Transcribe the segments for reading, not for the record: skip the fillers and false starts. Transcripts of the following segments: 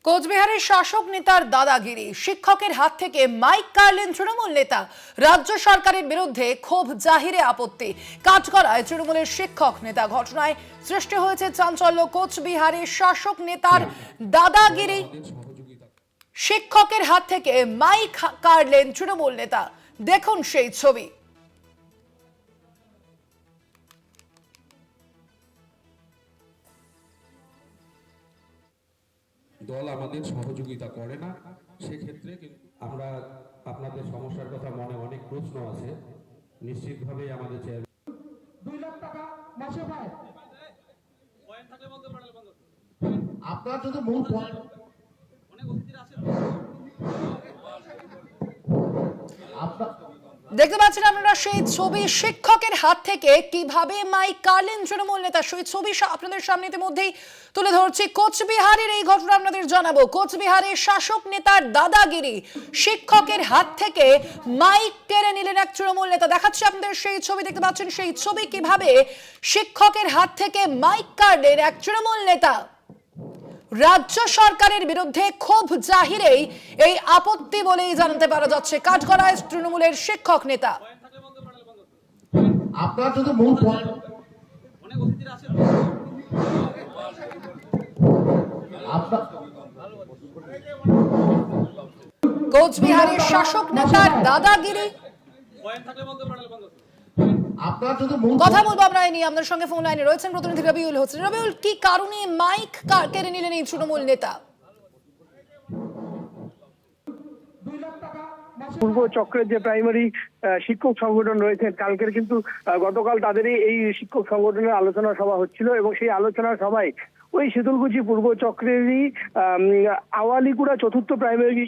কোচবিহারের শাসক নেতার দাদাগিরি, শিক্ষকের হাত থেকে মাইক কাড়লেন তৃণমূল নেতা। রাজ্য সরকারের বিরুদ্ধে ক্ষোভ জাহিরে আপত্তি, কাঠগড়ায় তৃণমূলের শিক্ষক নেতা। ঘটনায় সৃষ্টি হয়েছে চাঞ্চল্য। কোচবিহারের শাসক নেতার দাদাগিরি, শিক্ষকের হাত থেকে মাইক কাড়লেন তৃণমূল নেতা। দেখুন সেই ছবি। দল আমাদের সহযোগিতা করে না, সেক্ষেত্রে আমরা আপনাদের সমস্যার কথা মনে অনেক প্রশ্ন আছে, নিশ্চিতভাবেই আমাদের চেয়ারম্যান 2 লাখ টাকা মাসে পায়। আপনার যদি মূল দেখতে পাচ্ছেন আপনারা সেই ছবি। শিক্ষকের হাত থেকে কিভাবে মাইক কাড়লেন তৃণমূল নেতা, সেই ছবি আপনাদের সামনে ইতিমধ্যেই তুলে ধরছি। কোচবিহারের এই ঘটনা আপনাদের জানাবো। কোচবিহারের শাসক নেতার দাদাগিরি, শিক্ষকের হাত থেকে মাইক কেড়ে নিলেন এক তৃণমূল নেতা। দেখাচ্ছি আপনাদের সেই ছবি। দেখতে পাচ্ছেন সেই ছবি, কিভাবে শিক্ষকের হাত থেকে মাইক কাড়লেন এক তৃণমূল নেতা। রাজ্য সরকারের বিরুদ্ধে ক্ষোভ জাহিরেই এই আপত্তি বলেই জানতে পারা যাচ্ছে কাঠগড়ায় তৃণমূলের শিক্ষক নেতা। আপনার যদি মূল কোচবিহারের শাসক নেতার দাদাগিরি, কথা বলবো আমরা এই নিয়ে। আপনার সঙ্গে ফোন লাইনে রয়েছেন প্রতিনিধি রবিউল হোসেন। রবিউল, কি কারণে মাইক কেড়ে নিলেন এই তৃণমূল নেতা? পূর্ব চক্রের যে প্রাইমারি শিক্ষক সংগঠন রয়েছেন, কালকের কিন্তু গতকাল তাদেরই এই শিক্ষক সংগঠনের আলোচনা সভা হচ্ছিল এবং সেই আলোচনা সভায় ওই শীতলকুচি পূর্ব চক্রেরই আওয়ালিকুড়া চতুর্থ প্রাইমারি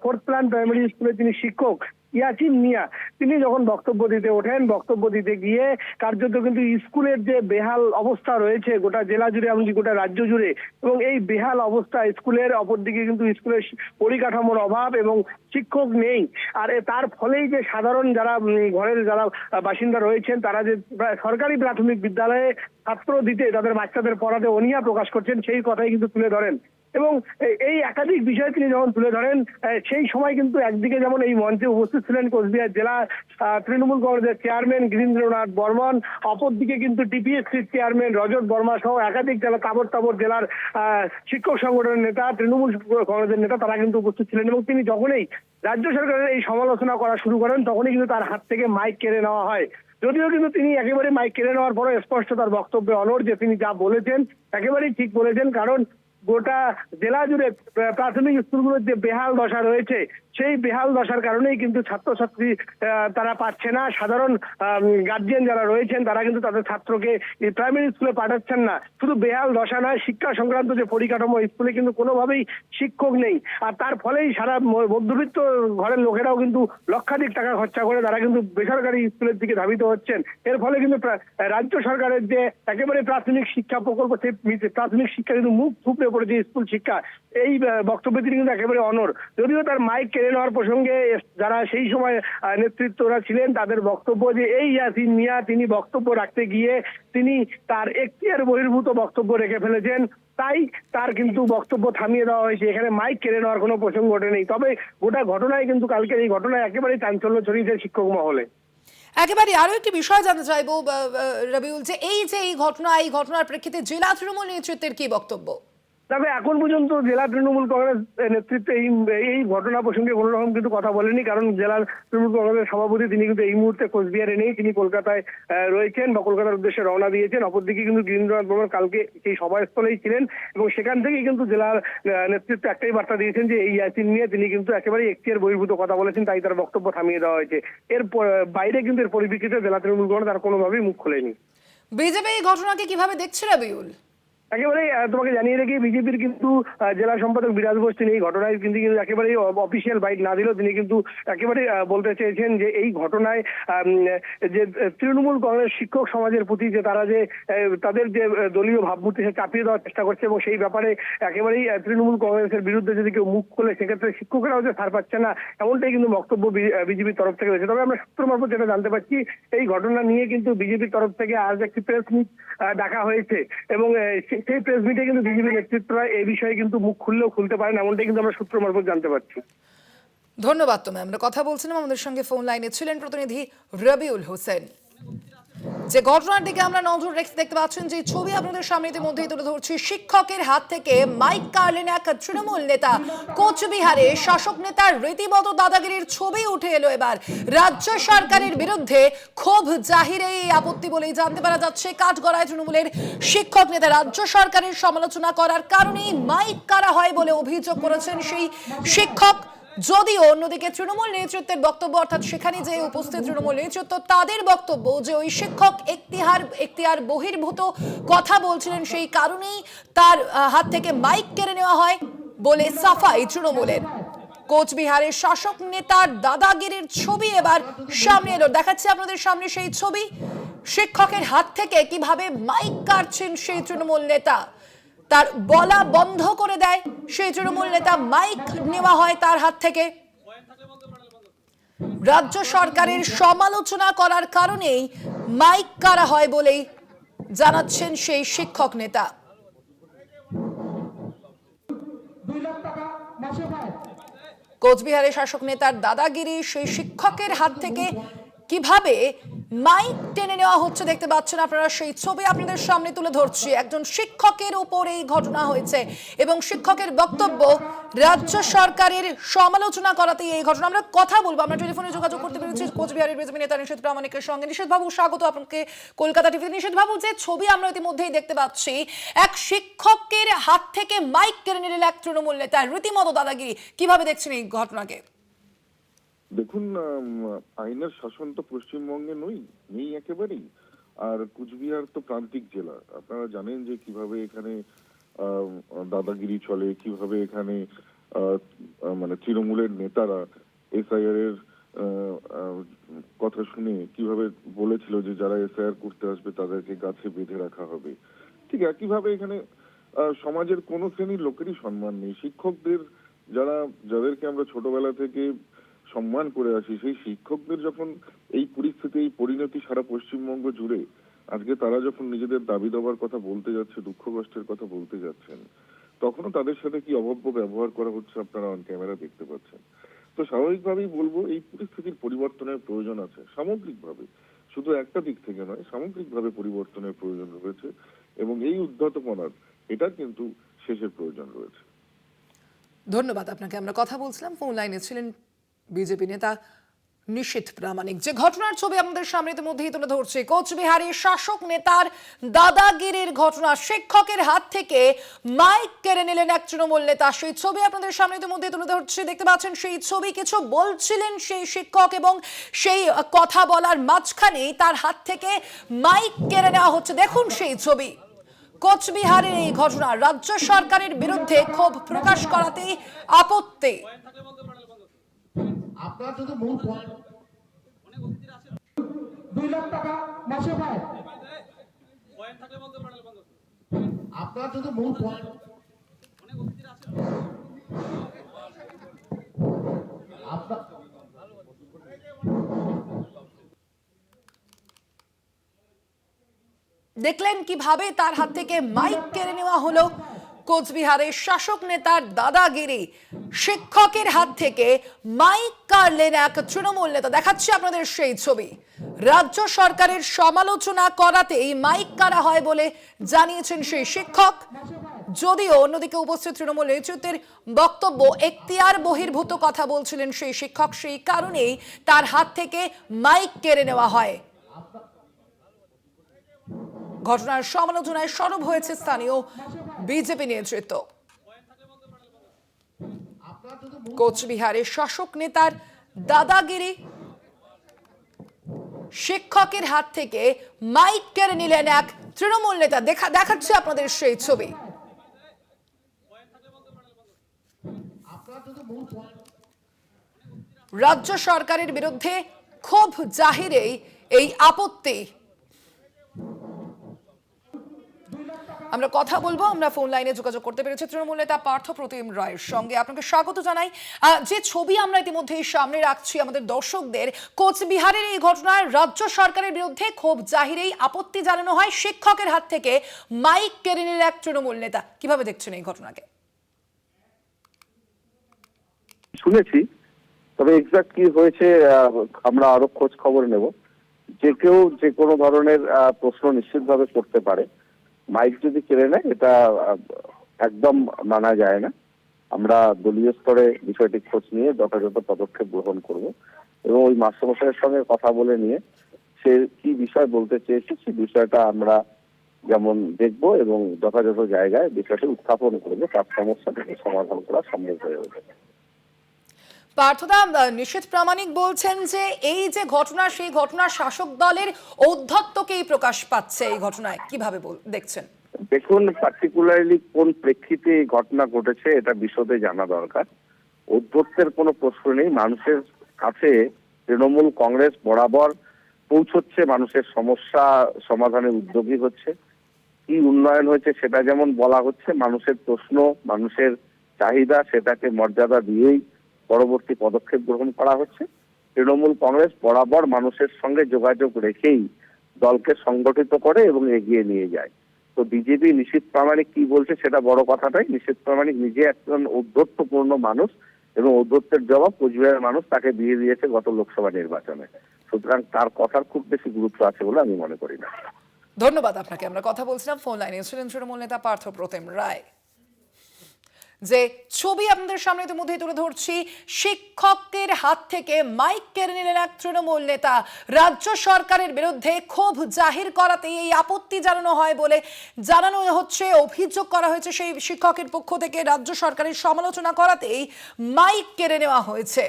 ফোর্থ প্ল্যান প্রাইমারি স্কুলের যিনি শিক্ষক ইয়াসিন মিয়া, তিনি যখন বক্তব্য দিতে ওঠেন, বক্তব্য দিতে গিয়ে কার্যত কিন্তু স্কুলের যে বেহাল অবস্থা রয়েছে গোটা জেলা জুড়ে এমনকি গোটা রাজ্য জুড়ে, এবং এই বেহাল অবস্থা স্কুলের, অপরদিকে কিন্তু স্কুলের পরিকাঠামোর অভাব এবং শিক্ষক নেই। আর তার ফলেই যে সাধারণ যারা ঘরের যারা বাসিন্দা রয়েছেন, তারা যে সরকারি প্রাথমিক বিদ্যালয়ে ছাত্র দিতে, তাদের বাচ্চাদের পড়াতে অনীহা প্রকাশ করছেন, সেই কথাই কিন্তু তুলে ধরেন। এবং এই একাধিক বিষয় তিনি যখন তুলে ধরেন, সেই সময় কিন্তু একদিকে যেমন এই মঞ্চে উপস্থিত ছিলেন কোচবিহার জেলা তৃণমূল কংগ্রেসের চেয়ারম্যান গিরীন্দ্রনাথ বর্মন, অপরদিকে কিন্তু টিপিএসসির চেয়ারম্যান রজত বর্মা সহ একাধিক জেলা তাবর জেলার শিক্ষক সংগঠনের নেতা, তৃণমূল কংগ্রেসের নেতা, তারা কিন্তু উপস্থিত ছিলেন। এবং তিনি যখনই রাজ্য সরকারের এই সমালোচনা করা শুরু করেন, তখনই কিন্তু তার হাত থেকে মাইক কেড়ে নেওয়া হয়। যদিও কিন্তু তিনি একেবারে মাইক কেড়ে নেওয়ার পরে স্পষ্ট তার বক্তব্যে অনড় যে তিনি যা বলেছেন একেবারেই ঠিক বলেছেন। কারণ গোটা জেলা জুড়ে প্রাথমিক স্কুলগুলোর যে বেহাল দশা রয়েছে, সেই বেহাল দশার কারণেই কিন্তু ছাত্রছাত্রী তারা পাচ্ছে না। সাধারণ গার্জিয়ান যারা রয়েছেন, তারা কিন্তু তাদের ছাত্রকে প্রাইমারি স্কুলে পাঠাচ্ছেন না। শুধু বেহাল দশা নয়, শিক্ষা সংক্রান্ত যে পরিকাঠামো, স্কুলে কিন্তু কোনোভাবেই শিক্ষক নেই। আর তার ফলেই সারা মধ্যবিত্ত ঘরের লোকেরাও কিন্তু লক্ষাধিক টাকা খরচা করে তারা কিন্তু বেসরকারি স্কুলের দিকে ধাবিত হচ্ছেন। এর ফলে কিন্তু রাজ্য সরকারের যে একেবারে প্রাথমিক শিক্ষা প্রকল্প, সেই প্রাথমিক শিক্ষা কিন্তু মুখ থুবড়ে পড়েছে স্কুল শিক্ষা। এই বক্তব্যে তিনি কিন্তু একেবারে অনড়। যদিও তার মাইক কেড়ে নেওয়ার প্রসঙ্গে যারা সেই সময় নেতৃত্বরা ছিলেন, তাদের বক্তব্য যে এই ইয়াসিন মিয়া তিনি বক্তব্য রাখতে গিয়ে তিনি তার এখতিয়ার বহির্ভূত বক্তব্য রেখে ফেলেছেন, তাই তার কিন্তু বক্তব্য থামিয়ে দেওয়া হয়েছে। এখানে মাইক কেড়ে নেওয়ার কোনো প্রসঙ্গ ওঠেনি। তবে গোটা ঘটনায় কিন্তু কালকের এই ঘটনায় একেবারেই চাঞ্চল্য ছড়িয়েছে শিক্ষক মহলে। একেবারে আরো একটি বিষয় জানতে চাইবো রবিউল, যে এই ঘটনার প্রেক্ষিতে জেলা তৃণমূল নেতৃত্বের কি বক্তব্য? তবে এখন পর্যন্ত জেলা তৃণমূল কংগ্রেস নেতৃত্বে এই ঘটনা প্রসঙ্গে কোনো রকম কিন্তু কথা বলেনি। কারণ জেলার তৃণমূল কংগ্রেসের সভাপতি তিনি কিন্তু এই মুহূর্তে কোচবিহারে নেই, তিনি কলকাতায় রয়েছেন বা কলকাতার উদ্দেশ্যে রওনা দিয়েছেন। অপরদিকে কিন্তু গিরীন্দ্রনাথ বর্মন কালকে সেই সভাস্থলেই ছিলেন এবং সেখান থেকেই কিন্তু জেলার নেতৃত্ব একটাই বার্তা দিয়েছেন যে এই ইয়াসিন নিয়ে তিনি কিন্তু একেবারেই এখতিয়ার বহির্ভূত কথা বলেছেন, তাই তার বক্তব্য থামিয়ে দেওয়া হয়েছে। এর বাইরে কিন্তু এর পরিপ্রেক্ষিতে জেলা তৃণমূল কংগ্রেস আর কোনোভাবেই মুখ খোলেনি। বিজেপি এই ঘটনাকে কিভাবে দেখছে রবিউল? একেবারে তোমাকে জানিয়ে রেখে, বিজেপির কিন্তু জেলা সম্পাদক বিরাজ বোস তিনি এই ঘটনায় কিন্তু একেবারে অফিসিয়াল বাইট না দিলেও তিনি কিন্তু একেবারে বলতে চেয়েছেন যে এই ঘটনায় যে তৃণমূল কংগ্রেস শিক্ষক সমাজের প্রতি যে তারা যে তাদের যে দলীয় ভাবমূর্তি সে চাপিয়ে দেওয়ার চেষ্টা করছে, এবং সেই ব্যাপারে একেবারেই তৃণমূল কংগ্রেসের বিরুদ্ধে যদি কেউ মুখ খোলে সেক্ষেত্রে শিক্ষকেরাও যে ছাড় পাচ্ছে না, এমনটাই কিন্তু বক্তব্য বিজেপির তরফ থেকে রয়েছে। তবে আমরা সূত্র মারফত যেটা জানতে পারছি, এই ঘটনা নিয়ে কিন্তু বিজেপির তরফ থেকে আজ একটি প্রেস মিট ডাকা হয়েছে এবং সেই প্রেস মিটে কিন্তু বিজেপি নেতৃত্বরা এই বিষয়ে কিন্তু মুখ খুললেও খুলতে পারেন, এমনটাই কিন্তু আমরা সূত্র মারফত জানতে পারছি। ধন্যবাদ তোমায়। আমরা কথা বলছিলাম, আমাদের সঙ্গে ফোন লাইনে ছিলেন প্রতিনিধি রবিউল হোসেন। যে ঘটনার দিকে আমরা নজর রেখে দেখতে পাচ্ছেন যে ছবি আপনাদের সামনে ইতিমধ্যেই তুলে ধরছি, শিক্ষকের হাত থেকে মাইক কাড়লেন এক তৃণমূল নেতা। কোচবিহারে শাসক নেতার রীতিমতো দাদাগিরির ছবি উঠে এলো এবার। রাজ্য সরকারের বিরুদ্ধে ক্ষোভ জাহিরে এই আপত্তি বলেই জানতে পারা যাচ্ছে। কাঠগড়ায় তৃণমূলের শিক্ষক নেতা রাজ্য সরকারের সমালোচনা করার কারণেই মাইক কাড়া হয় বলে অভিযোগ করেছেন সেই শিক্ষক। যদিও অন্যদিকে তৃণমূল নেতৃত্বের বক্তব্য, অর্থাৎ সেখানে যে উপস্থিত তৃণমূল নেতৃত্ব তাদের বক্তব্য যে ওই শিক্ষক এখতিয়ার বহির্ভূত কথা বলছিলেন, সেই কারণেই তার হাত থেকে মাইক কেড়ে নেওয়া হয় বলে সাফাই তৃণমূলের। কোচবিহারের শাসক নেতার দাদাগিরির ছবি এবার সামনে এলো, দেখাচ্ছি আপনাদের সামনে সেই ছবি। শিক্ষকের হাত থেকে কিভাবে মাইক কাটছেন সেই তৃণমূল নেতা, তার বলা বন্ধ করে দেয় সেই তৃণমূল নেতা, মাইক নেওয়া হয় তার হাত থেকে। রাজ্য সরকারের সমালোচনা করার কারণেই মাইক কাড়া হয় বলেই জানাচ্ছেন সেই শিক্ষক নেতা। 2 লাখ টাকা মাসে পায়। কোচবিহারের শাসক নেতার দাদাগিরি, সেই শিক্ষকের হাত থেকে কিভাবে মাইক টেনে নেওয়া হচ্ছে দেখতে পাচ্ছেন আপনারা। সেই ছবি আপনাদের সামনে তুলে ধরছি। একজন শিক্ষকের উপর এই ঘটনা হয়েছে এবং শিক্ষকের বক্তব্য রাজ্য সরকারের সমালোচনা করাতেই এই ঘটনা। আমরা কথা বলবো, আমরা টেলিফোনে যোগাযোগ করতে পেরেছি কোচবিহারের বিজেপি নেতা নিষেধ প্রামাণিকের সঙ্গে। নিষেধ বাবু, স্বাগত আপনাকে কলকাতা টিভিতে। নিষেধ বাবু, যে ছবি আমরা ইতিমধ্যেই দেখতে পাচ্ছি, এক শিক্ষকের হাত থেকে মাইক কেড়ে নিলেন এক তৃণমূল নেতা, রীতিমতো দাদাগিরি, কিভাবে দেখছেন এই ঘটনাকে? দেখুন, আইনের শাসন তো পশ্চিমবঙ্গে নেই একেবারেই। আর কুচবিহার তো প্রান্তিক জেলা, আপনারা জানেন যে কিভাবে এখানে দাদাগিরি চলে, কিভাবে এখানে মানে তৃণমূলের নেতারা এসআইআর এর কথা শুনে কিভাবে বলেছিল যে যারা এসআইআর করতে আসবে তাদেরকে গাছে বেঁধে রাখা হবে। ঠিক একইভাবে এখানে সমাজের কোনো শ্রেণীর লোকেরই সম্মান নেই। শিক্ষকদের যাদেরকে আমরা ছোটবেলা থেকে সম্মান করে আসি, সেই শিক্ষকদের যখন এই পরিস্থিতি, এই পরিণতি সারা পশ্চিমবঙ্গ জুড়ে, আজকে তারা যখন নিজেদের দাবি দাবার কথা বলতে যাচ্ছে, দুঃখ কষ্টের কথা বলতে যাচ্ছেন, তখনও তাদের সাথে কি অভব্য ব্যবহার করা হচ্ছে আপনারা অন ক্যামেরা দেখতে পাচ্ছেন। তো স্বাভাবিকভাবেই বলবো এই পরিস্থিতির পরিবর্তনের প্রয়োজন আছে সামগ্রিকভাবে, শুধু একটা দিক থেকে নয়, সামগ্রিকভাবে পরিবর্তনের প্রয়োজন রয়েছে এবং এই উদ্ধতপনার এটার কিন্তু শেষের প্রয়োজন রয়েছে। ধন্যবাদ আপনাকে। আমরা কথা বলছিলাম, ফোন লাইনে ছিলেন বিজেপি নেতা নিষেধ প্রামাণিক। যে ঘটনার ছবি আমাদের সামনে ইতিমধ্যেই তুলে ধরছে, কোচবিহারের শাসক নেতার দাদাগিরির ঘটনা। শিক্ষকের হাত থেকে মাইক কেড়ে নিলেন এক তৃণমূল নেতা, সেই ছবি আপনাদের সামনে ইতিমধ্যেই তুলে ধরছে। দেখতে পাচ্ছেন সেই ছবি, কিছু বলছিলেন সেই শিক্ষক এবং সেই কথা বলার মাঝখানেই তার হাত থেকে মাইক কেড়ে নেওয়া হচ্ছে। দেখুন সেই ছবি। কোচবিহারের এই ঘটনা, রাজ্য সরকারের বিরুদ্ধে ক্ষোভ প্রকাশ করাতেই আপত্তি। আপনার যদি মূল 2 লাখ টাকা মাসে পায়। আপনার যদি মূল আপনার দেখলেন কিভাবে তার হাত থেকে মাইক কেড়ে নেওয়া হলো। কোচবিহারের শাসক নেতার দাদাগিরি, শিক্ষকের হাত থেকে মাইক কাড়লেন এক তৃণমূল নেতা। দেখাচ্ছি আপনাদের সেই ছবি। রাজ্য সরকারের সমালোচনা করাতেই মাইক কাড়া হয় বলে জানিয়েছেন সেই শিক্ষক। যদিও অন্যদিকে উপস্থিত তৃণমূল নেতৃত্বের বক্তব্য, এখতিয়ার বহির্ভূত কথা বলছিলেন সেই শিক্ষক, সেই কারণেই তার হাত থেকে মাইক কেড়ে নেওয়া হয়। ঘটনার সমালোচনায় সরব হয়েছে স্থানীয় বিজেপি নেতৃত্ব। কোচবিহারের শাসক নেতার দাদাগিরি, শিক্ষকের হাত থেকে মাইক কেড়ে নিলেন এক তৃণমূল নেতা। দেখাচ্ছে আপনাদের সেই ছবি। রাজ্য সরকারের বিরুদ্ধে ক্ষোভ জাহিরেই এই আপত্তি। আমরা কথা বলবো, আমরা ফোন লাইনে যোগাযোগ করতে পেরেছি তৃণমূল নেতা পার্থ প্রতিম রায়ের সঙ্গে। আপনাকে স্বাগত জানাই। যে ছবি আমরা ইতিমধ্যে সামনে রাখছি আমাদের দর্শকদের, কোচবিহারের এই ঘটনায় রাজ্য সরকারের বিরুদ্ধে ক্ষোভ জাহিরেই আপত্তি জানানো হয় শিক্ষকের হাত থেকে মাইক কেড়ে নিলেন এক তৃণমূল নেতা। কিভাবে দেখছেন এই ঘটনাকে? শুনেছি, তবে এক্সাক্ট কি হয়েছে আমরা আরো খোঁজ খবর নেব। যে কেউ যে কোনো ধরনের প্রশ্ন নিশ্চিতভাবে করতে পারে, মাইক যদি কেড়ে নেয় এটা একদম মানা যায় না। আমরা দলীয় স্তরে বিষয়টি খোঁজ নিয়ে যথাযথ পদক্ষেপ গ্রহণ করব এবং ওই মাস্টারমশাইয়ের সঙ্গে কথা বলে নিয়ে সে কি বিষয় বলতে চেয়েছে সেই বিষয়টা আমরা যেমন দেখব এবং যথাযথ জায়গায় বিষয়টি উত্থাপন করবো, তার সমস্যাটাকে সমাধান করা সম্ভব হয়ে ওঠে। পার্থদা, নিশীথ প্রামাণিক বলছেন যে এই যে ঘটনা, সেই ঘটনা শাসক দলের ঔদ্ধত্যকেই প্রকাশ পাচ্ছে এই ঘটনায়। কিভাবে দেখছেন? দেখুন, পার্টিকুলারলি কোন প্রেক্ষিতে এই ঘটনা ঘটেছে এটা বিশদে জানা দরকার। ঔদ্ধত্যের কোনো প্রশ্ন নেই। মানুষের কাছে তৃণমূল কংগ্রেস বরাবর পৌঁছচ্ছে, মানুষের সমস্যা সমাধানে উদ্যোগী হচ্ছে। কি উন্নয়ন হয়েছে সেটা যেমন বলা হচ্ছে, মানুষের প্রশ্ন, মানুষের চাহিদা, সেটাকে মর্যাদা দিয়েই পরবর্তী পদক্ষেপ গ্রহণ করা হচ্ছে। তৃণমূল কংগ্রেস বরাবর মানুষের সঙ্গে যোগাযোগ রেখেই দলকে সংগঠিত করে এবং এগিয়ে নিয়ে যায়। তো বিজেপি নিশীথ প্রামাণিক কি বলছে সেটা বড় কথাটাই। নিশীথ প্রামাণিক নিজে একজন ঔদ্ধত্যপূর্ণ মানুষ এবং ঔদ্ধত্যের জবাব কোচবিহারের মানুষ তাকে দিয়ে দিয়েছে গত লোকসভা নির্বাচনে। সুতরাং তার কথার খুব বেশি গুরুত্ব আছে বলে আমি মনে করি না। ধন্যবাদ আপনাকে। আমরা কথা বলছিলাম, ফোন লাইনে ছিলেন তৃণমূল নেতা পার্থ প্রতিম রায়। যে ছবি আপনাদের সামনে ইতিমধ্যে তুলে ধরছি, শিক্ষকের হাত থেকে মাইক কেড়ে নিলেন এক তৃণমূল নেতা। রাজ্য সরকারের বিরুদ্ধে ক্ষোভ জাহির করাতেই এই আপত্তি জানানো হয় বলে জানানো হচ্ছে, অভিযোগ করা হয়েছে সেই শিক্ষকের পক্ষ থেকে। রাজ্য সরকারের সমালোচনা করাতেই মাইক কেড়ে নেওয়া হয়েছে।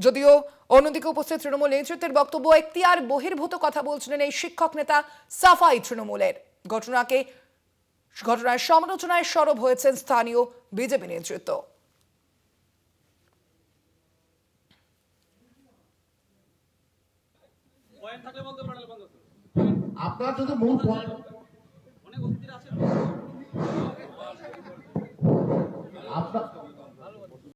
যদিও অন্যদিকে উপস্থিত তৃণমূল নেতৃত্বের বক্তব্য, এখতিয়ার বহির্ভূত কথা বলছিলেন এই শিক্ষক নেতা সাফাই তৃণমূলের। ঘটনার সমালোচনায় সরব হয়েছেন স্থানীয় বিজেপি নেতৃত্ব। আপনার যদি মূল